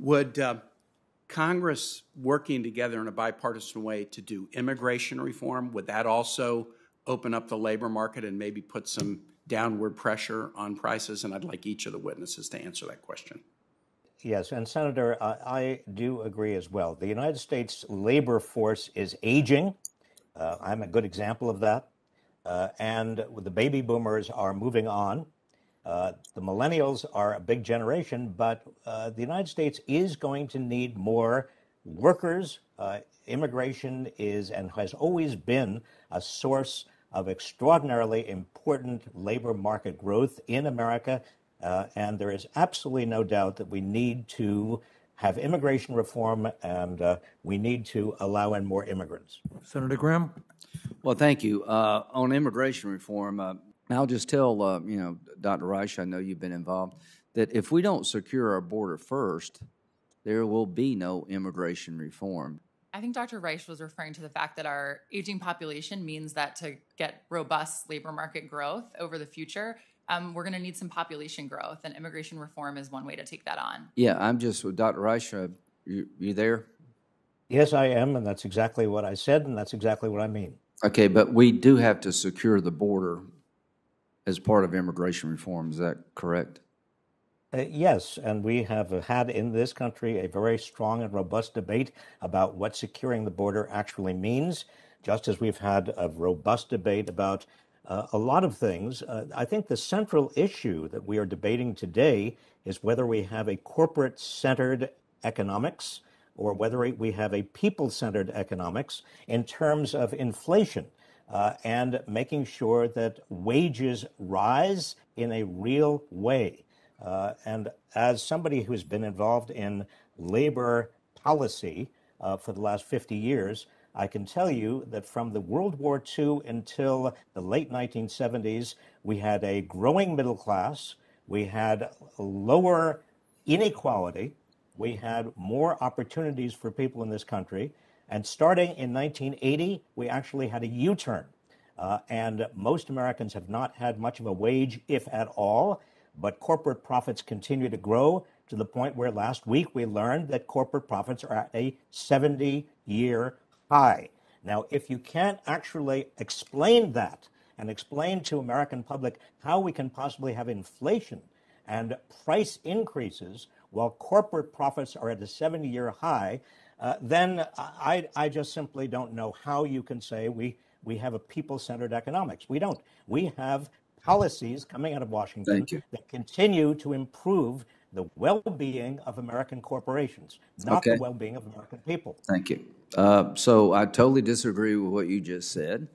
Would Congress working together in a bipartisan way to do immigration reform, would that also open up the labor market and maybe put some downward pressure on prices? And I'd like each of the witnesses to answer that question. Yes, and Senator, I do agree as well. The United States labor force is aging. I'm a good example of that. And the baby boomers are moving on. The millennials are a big generation, but the United States is going to need more workers. Immigration is and has always been a source of extraordinarily important labor market growth in America. And there is absolutely no doubt that we need to have immigration reform and we need to allow in more immigrants. Senator Graham? Well, thank you. On immigration reform, I'll just tell, Dr. Reich, I know you've been involved, that if we don't secure our border first, there will be no immigration reform. I think Dr. Reich was referring to the fact that our aging population means that to get robust labor market growth over the future, we're going to need some population growth, and immigration reform is one way to take that on. Yeah, I'm just with Dr. Reich. You there? Yes, I am, and that's exactly what I said, and that's exactly what I mean. Okay, but we do have to secure the border as part of immigration reform. Is that correct? Yes, and we have had in this country a very strong and robust debate about what securing the border actually means, just as we've had a robust debate about a lot of things. I think the central issue that we are debating today is whether we have a corporate-centered economics or whether we have a people-centered economics in terms of inflation and making sure that wages rise in a real way. And as somebody who's been involved in labor policy for the last 50 years, I can tell you that from the World War II until the late 1970s, we had a growing middle class, we had lower inequality, we had more opportunities for people in this country, and starting in 1980, we actually had a U-turn. And most Americans have not had much of a wage, if at all, but corporate profits continue to grow to the point where last week we learned that corporate profits are at a 70-year high. Now, if you can't actually explain that and explain to American public how we can possibly have inflation and price increases while corporate profits are at a 70-year high, then I just simply don't know how you can say we have a people-centered economics. We don't. We have policies coming out of Washington that continue to improve the well-being of American corporations, not the well-being of American people. Thank you. So I totally disagree with what you just said.